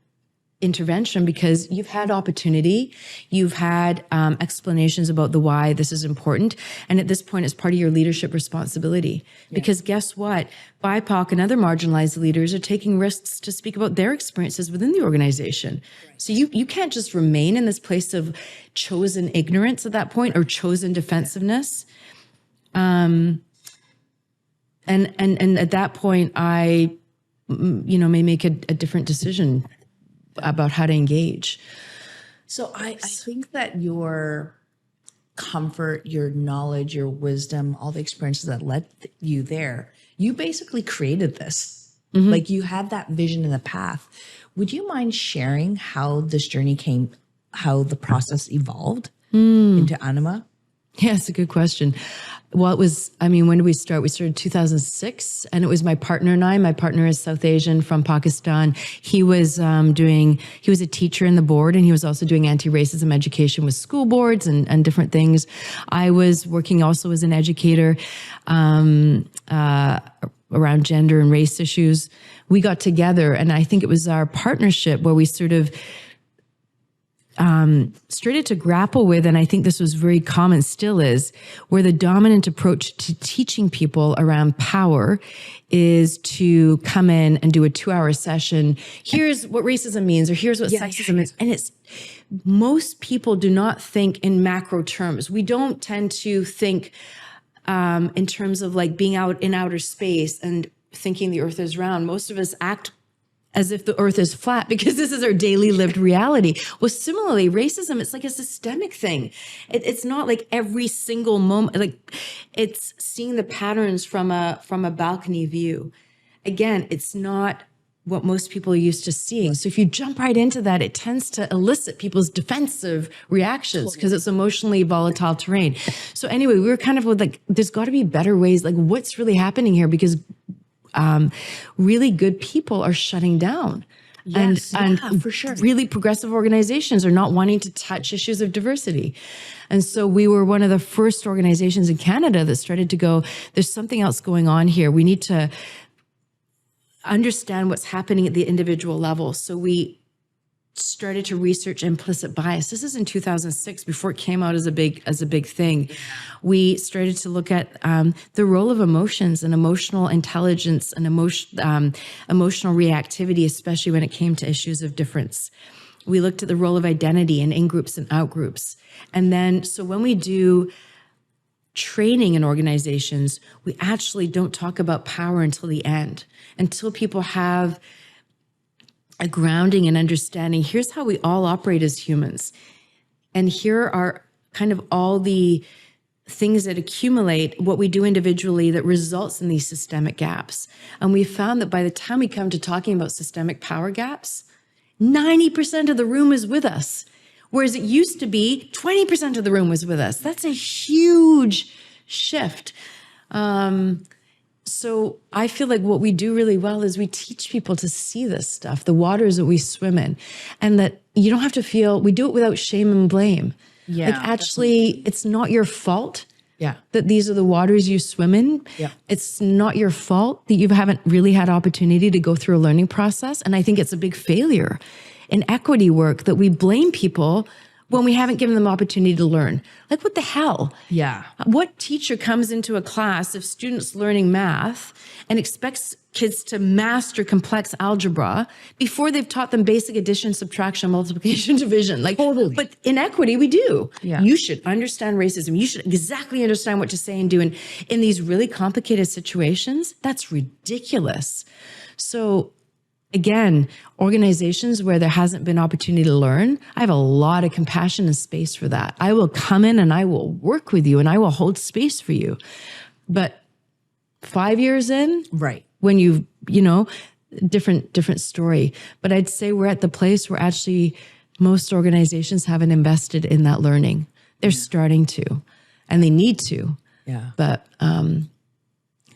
intervention because you've had opportunity, you've had explanations about the why this is important. And at this point, it's part of your leadership responsibility. Yeah. Because guess what? BIPOC and other marginalized leaders are taking risks to speak about their experiences within the organization. Right. So you can't just remain in this place of chosen ignorance at that point or chosen defensiveness. And at that point, I, may make a different decision about how to engage. So I think that your comfort, your knowledge, your wisdom, all the experiences that led you there, you basically created this. Like you had that vision in the path. Would you mind sharing how this journey came, how the process evolved into Anima? Yeah, it's a good question. Well, when did we start? We started 2006, and it was my partner and I. My partner is South Asian from Pakistan. He was he was a teacher in the board, and he was also doing anti-racism education with school boards and different things. I was working also as an educator around gender and race issues. We got together, and I think it was our partnership where we sort of started to grapple with, and I think this was very common, still is, where the dominant approach to teaching people around power is to come in and do a 2-hour session. Here's what racism means, or here's what sexism is. And most people do not think in macro terms. We don't tend to think in terms of like being out in outer space and thinking the earth is round. Most of us act as if the earth is flat because this is our daily lived reality. Well, similarly, racism, it's like a systemic thing. It's not like every single moment, like it's seeing the patterns from a balcony view. Again, it's not what most people are used to seeing. So if you jump right into that, it tends to elicit people's defensive reactions because it's emotionally volatile terrain. So anyway, we were kind of like, there's got to be better ways, like what's really happening here? Because really good people are shutting down. Yes, and for sure. Really progressive organizations are not wanting to touch issues of diversity. And so we were one of the first organizations in Canada that started to go, there's something else going on here. We need to understand what's happening at the individual level. So we started to research implicit bias. This is in 2006, before it came out as a big thing. Yeah. We started to look at the role of emotions and emotional intelligence and emotional reactivity, especially when it came to issues of difference. We looked at the role of identity and in-groups and out-groups. And then, so when we do training in organizations, we actually don't talk about power until the end, until people have a grounding and understanding. Here's how we all operate as humans. And here are kind of all the things that accumulate what we do individually that results in these systemic gaps. And we found that by the time we come to talking about systemic power gaps, 90% of the room is with us. Whereas it used to be 20% of the room was with us. That's a huge shift. So I feel like what we do really well is we teach people to see this stuff, the waters that we swim in, and that you don't have to feel, we do it without shame and blame. Yeah, like actually, definitely. It's not your fault that these are the waters you swim in. Yeah. It's not your fault that you haven't really had opportunity to go through a learning process. And I think it's a big failure in equity work that we blame people when we haven't given them opportunity to learn. Like, what the hell? Yeah. What teacher comes into a class of students learning math and expects kids to master complex algebra before they've taught them basic addition, subtraction, multiplication, division? Like, totally. But in equity, we do. Yeah. You should understand racism. You should exactly understand what to say and do. And in these really complicated situations, that's ridiculous. So again, organizations where there hasn't been opportunity to learn, I have a lot of compassion and space for that. I will come in and I will work with you and I will hold space for you. But 5 years in, right, when different story. But I'd say we're at the place where actually most organizations haven't invested in that learning. They're starting to, and they need to. Yeah. But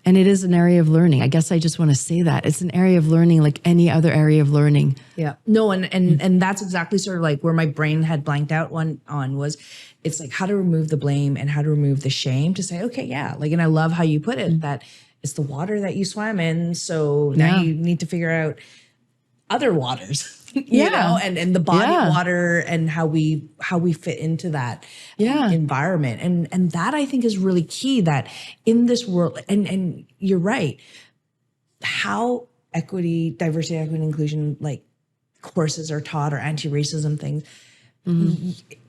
and it is an area of learning. I guess I just want to say that. It's an area of learning like any other area of learning. Yeah. No, and that's exactly sort of like where my brain had blanked out on was, it's like how to remove the blame and how to remove the shame to say, okay, yeah. Like, and I love how you put it, that it's the water that you swam in. So now you need to figure out other waters, you know, and the body water and how we fit into that environment. And that I think is really key, that in this world, and you're right, how equity, diversity, equity, and inclusion, like courses are taught or anti-racism things,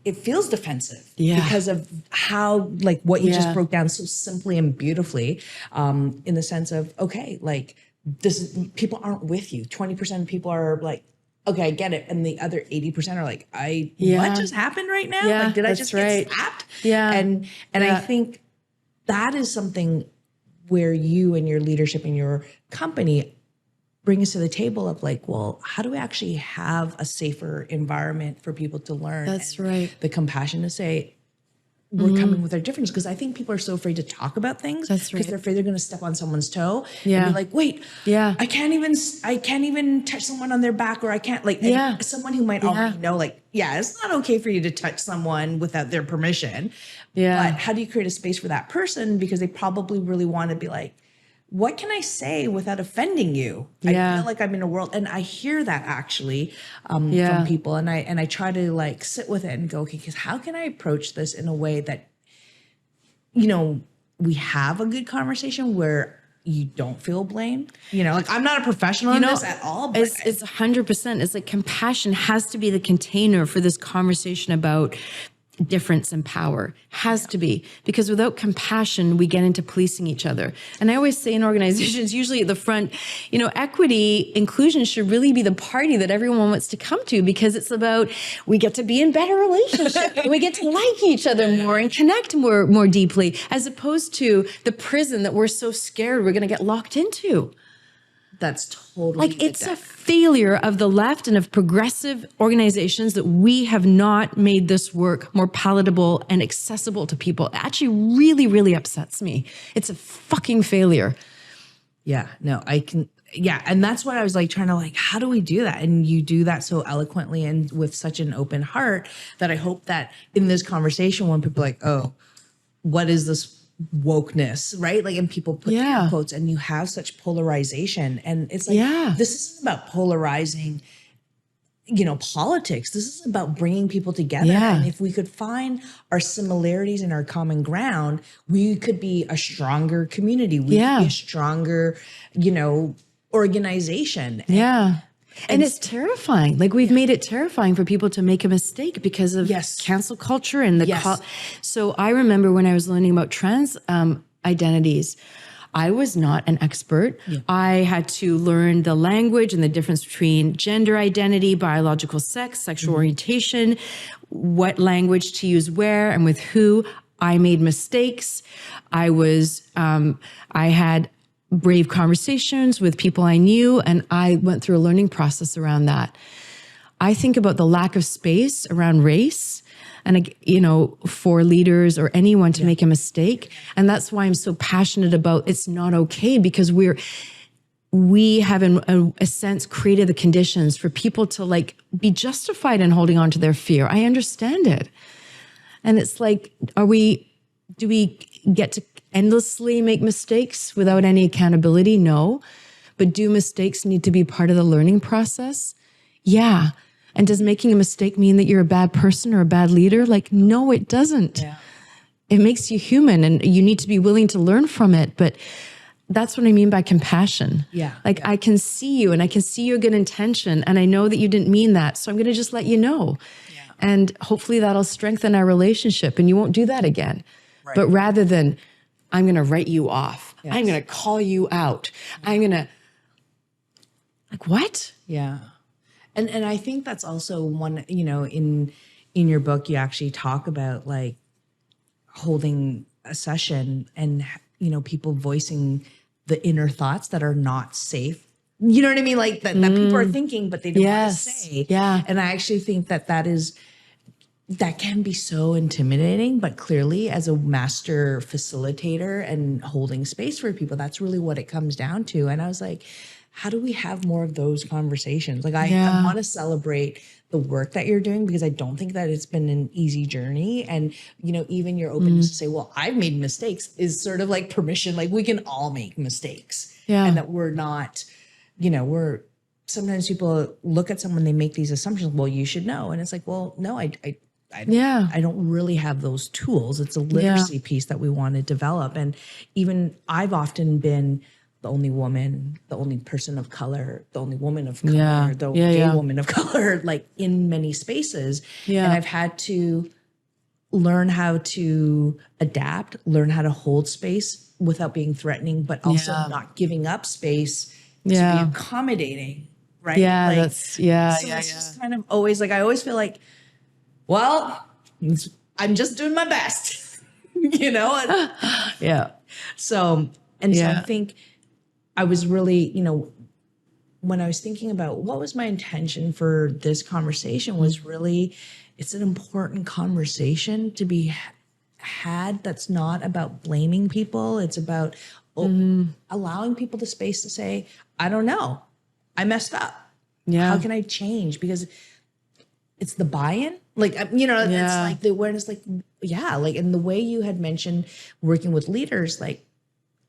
it feels defensive because of how, like what you just broke down so simply and beautifully, in the sense of, okay, like, people aren't with you. 20% of people are like okay, I get it. And the other 80% are like, Yeah. what just happened right now? Yeah, Like, did I that's just right. get slapped? Yeah. And Yeah. I think that is something where you and your leadership in your company bring us to the table of like, well, how do we actually have a safer environment for people to learn? That's and right. the compassion to say, we're coming with our difference, because I think people are so afraid to talk about things That's because right. they're afraid they're going to step on someone's toe Yeah. and be like, wait, Yeah. I can't even touch someone on their back, or I can't like, and Yeah. someone who might already know, like, yeah, it's not okay for you to touch someone without their permission. Yeah. But how do you create a space for that person? Because they probably really want to be like, what can I say without offending you? Yeah. I feel like I'm in a world, and I hear that actually Yeah. from people, and I try to like sit with it and go, okay, because how can I approach this in a way that, you know, we have a good conversation where you don't feel blamed? You know, like, I'm not a professional in this at all, but it's 100%. It's like compassion has to be the container for this conversation about difference and power. Has to be, because without compassion, we get into policing each other. And I always say in organizations, usually at the front, you know, equity, inclusion should really be the party that everyone wants to come to, because it's about, we get to be in better relationships and we get to like each other more and connect more deeply, as opposed to the prison that we're so scared we're going to get locked into. that's totally Like, it's a failure of the left and of progressive organizations that we have not made this work more palatable and accessible to people. It actually really, really upsets me. It's a fucking failure. Yeah, no, I can. Yeah. And that's what I was like trying to like, how do we do that? And you do that so eloquently and with such an open heart that I hope that in this conversation, when people are like, oh, what is this wokeness, right? Like, and people put air quotes, and you have such polarization. And it's like, this isn't about polarizing, you know, politics. This is about bringing people together. And if we could find our similarities and our common ground, we could be a stronger community. We could be a stronger, you know, organization. And it's terrifying. Like, we've made it terrifying for people to make a mistake because of cancel culture and the so I remember when I was learning about trans identities, I was not an expert. I had to learn the language and the difference between gender identity, biological sex, sexual orientation, what language to use where and with who. I made mistakes. I had brave conversations with people I knew, and I went through a learning process around that. I think about the lack of space around race and, you know, for leaders or anyone to make a mistake. And that's why I'm so passionate about it's not okay, because we have in a sense created the conditions for people to like be justified in holding on to their fear. I understand it. And it's like, do we get to endlessly make mistakes without any accountability? No. But do mistakes need to be part of the learning process? Yeah. And does making a mistake mean that you're a bad person or a bad leader? Like, no, it doesn't. It makes you human, and you need to be willing to learn from it. But that's what I mean by compassion. Like, I can see you and I can see your good intention, and I know that you didn't mean that. So I'm going to just let you know. And hopefully that'll strengthen our relationship and you won't do that again. But rather than, I'm going to write you off. I'm going to call you out. I'm going to, like, what? And I think that's also one, you know, in your book, you actually talk about like holding a session and, you know, people voicing the inner thoughts that are not safe. You know what I mean? Like that people are thinking, but they don't want to say. And I actually think that that can be so intimidating, but clearly as a master facilitator and holding space for people, that's really what it comes down to. And I was like, how do we have more of those conversations? Like, I want to celebrate the work that you're doing, because I don't think that it's been an easy journey. And, you know, even your openness to say, well, I've made mistakes is sort of like permission. Like, we can all make mistakes and that we're not, you know, sometimes people look at someone, they make these assumptions. Well, you should know. And it's like, well, no, I don't really have those tools. It's a literacy piece that we want to develop. And even I've often been the only woman, the only person of color, the only woman of color, the gay woman of color, like in many spaces. And I've had to learn how to adapt, learn how to hold space without being threatening, but also not giving up space to be accommodating. right? Yeah, Like, that's, yeah, so yeah, it's yeah. just kind of always like, I always feel like, well, I'm just doing my best, you know? Yeah. So, and so I Yeah. think I was really, when I was thinking about what was my intention for this conversation was really, it's an important conversation to be had that's not about blaming people. It's about allowing people the space to say, I don't know, I messed up. Yeah. How can I change? Because it's the buy-in. Like, it's Yeah. like the awareness, like, yeah, like, and the way you had mentioned working with leaders, like,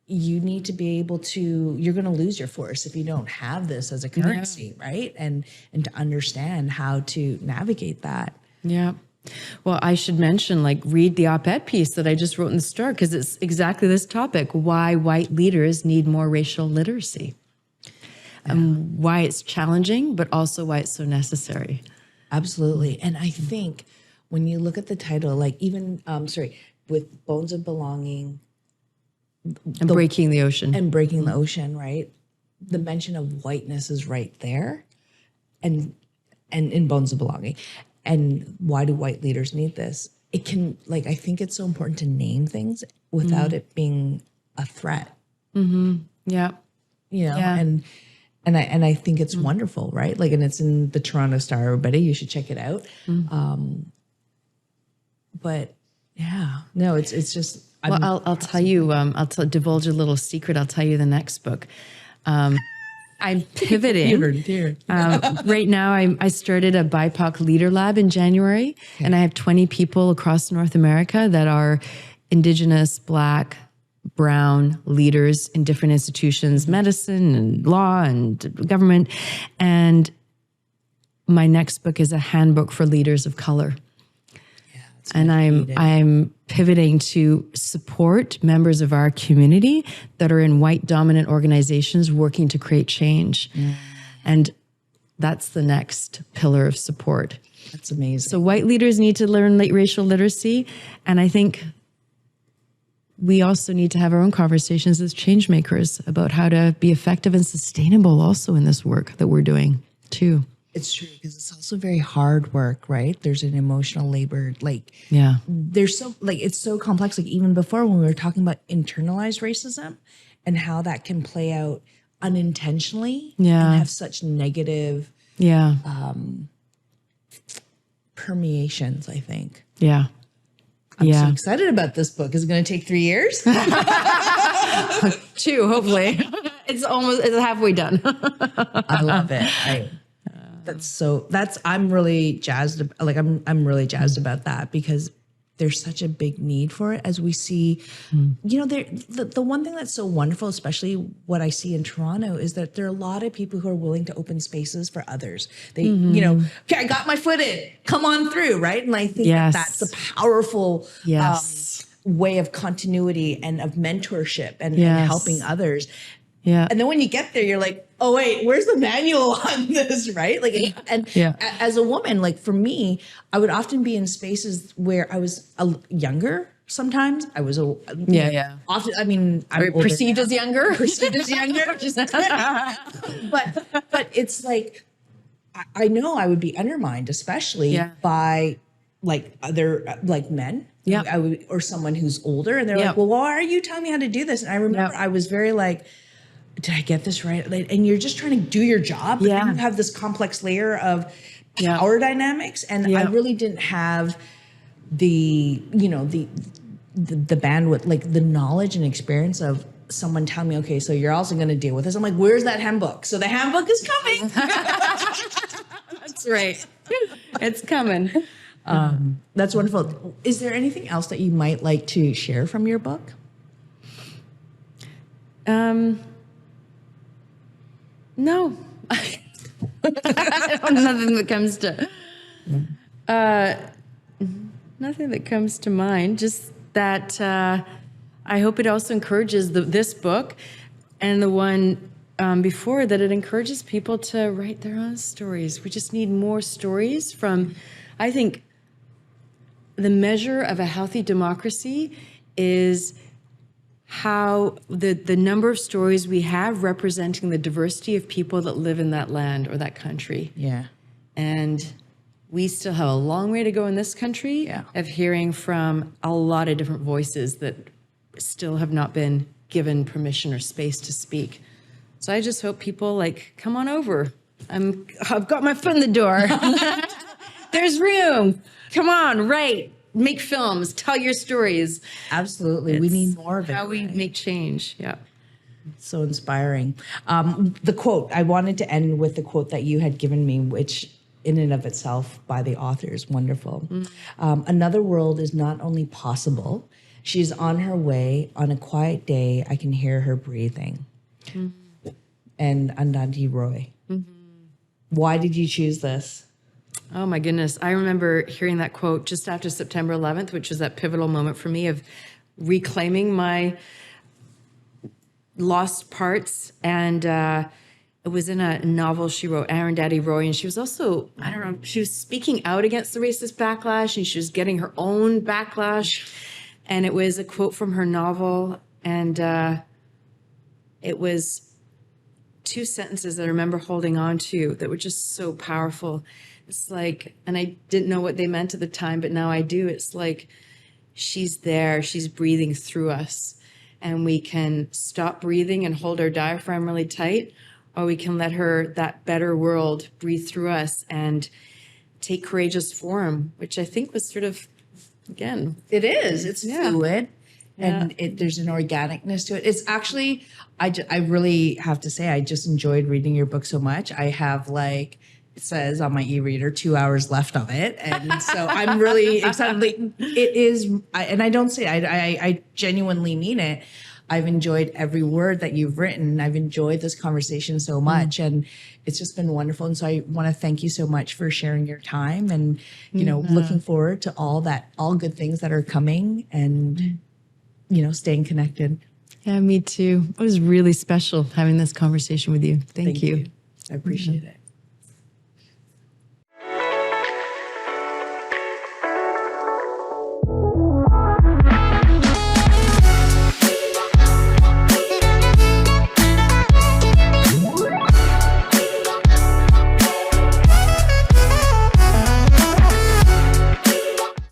you need to be able to, you're going to lose your force if you don't have this as a currency, right? And to understand how to navigate that. Yeah. Well, I should mention, like, read the op-ed piece that I just wrote in the Star, because it's exactly this topic: why white leaders need more racial literacy, and why it's challenging, but also why it's so necessary. Absolutely. And I think when you look at the title, like even, with Bones of Belonging, And breaking the ocean. and breaking the ocean, right? The mention of whiteness is right there, and in Bones of Belonging. And why do white leaders need this? It can, like, I think it's so important to name things without it being a threat. Yeah. Yeah. And I think it's wonderful, right? Like, and it's in the Toronto Star, everybody, you should check it out. But yeah, no, it's just, Well, I'll tell you, divulge a little secret. I'll tell you the next book. I'm pivoting. Right now, I started a BIPOC Leader Lab in January, and I have 20 people across North America that are Indigenous, Black, Brown leaders in different institutions, medicine and law and government. And my next book is a handbook for leaders of color. And I'm pivoting to support members of our community that are in white dominant organizations working to create change. And that's the next pillar of support. That's amazing. So white leaders need to learn racial literacy. And I think we also need to have our own conversations as change makers about how to be effective and sustainable also in this work that we're doing too. It's true, because it's also very hard work, right? There's an emotional labor, like, there's so, like, it's so complex. Like, even before, when we were talking about internalized racism and how that can play out unintentionally and have such negative permeations, I think. I'm so excited about this book. Is it going to take 3 years? 2, hopefully. It's halfway done. I love it. I'm really jazzed. Like, I'm really jazzed about that, because there's such a big need for it, as we see, the one thing that's so wonderful, especially what I see in Toronto, is that there are a lot of people who are willing to open spaces for others. They, okay, I got my foot in, come on through. Right. And I think that's a powerful, way of continuity and of mentorship and helping others. And then when you get there, you're like, oh, wait, where's the manual on this, right? Like, as a woman, like, for me, I would often be in spaces where I was younger. Sometimes I was often. I mean, I'm perceived as younger. Perceived as younger. But it's like, I know I would be undermined, especially by, like, other, like, men. I would, or someone who's older, and they're like, well, why are you telling me how to do this? And I remember I was very like, did I get this right? And you're just trying to do your job. But then you have this complex layer of power dynamics. And I really didn't have the bandwidth, like the knowledge and experience of someone telling me, okay, so you're also going to deal with this. I'm like, where's that handbook? So the handbook is coming. That's right. It's coming. That's wonderful. Is there anything else that you might like to share from your book? No. Nothing that comes to mind. Just that I hope it also encourages this book and the one before, that it encourages people to write their own stories. We just need more stories from, I think, the measure of a healthy democracy is how the number of stories we have representing the diversity of people that live in that land or that country. Yeah. And we still have a long way to go in this country of hearing from a lot of different voices that still have not been given permission or space to speak. So I just hope people come on over. I've got my foot in the door. There's room. Come on, write, make films, tell your stories. Absolutely. We need more of it. How we make change. Yeah. So inspiring. The quote, I wanted to end with the quote that you had given me, which in and of itself by the author is wonderful. Another world is not only possible, she's on her way. On a quiet day, I can hear her breathing. And Annahid Roy. Why did you choose this? Oh my goodness. I remember hearing that quote just after September 11th, which was that pivotal moment for me of reclaiming my lost parts. And it was in a novel she wrote, Annahid Roy, and she was also, I don't know, she was speaking out against the racist backlash, and she was getting her own backlash. And it was a quote from her novel, and it was 2 sentences that I remember holding on to that were just so powerful. It's and I didn't know what they meant at the time, but now I do. It's she's there, she's breathing through us, and we can stop breathing and hold our diaphragm really tight, or we can let that better world breathe through us and take courageous form, which I think was sort of, again. It is. It's fluid. And there's an organicness to it. It's actually, I really have to say, I just enjoyed reading your book so much. I have it says on my e-reader, 2 hours left of it. And so I'm really excited. It is, and I don't say, I genuinely mean it. I've enjoyed every word that you've written. I've enjoyed this conversation so much, and it's just been wonderful. And so I want to thank you so much for sharing your time, and, looking forward to all good things that are coming, and, staying connected. Yeah, me too. It was really special having this conversation with you. Thank you. I appreciate it.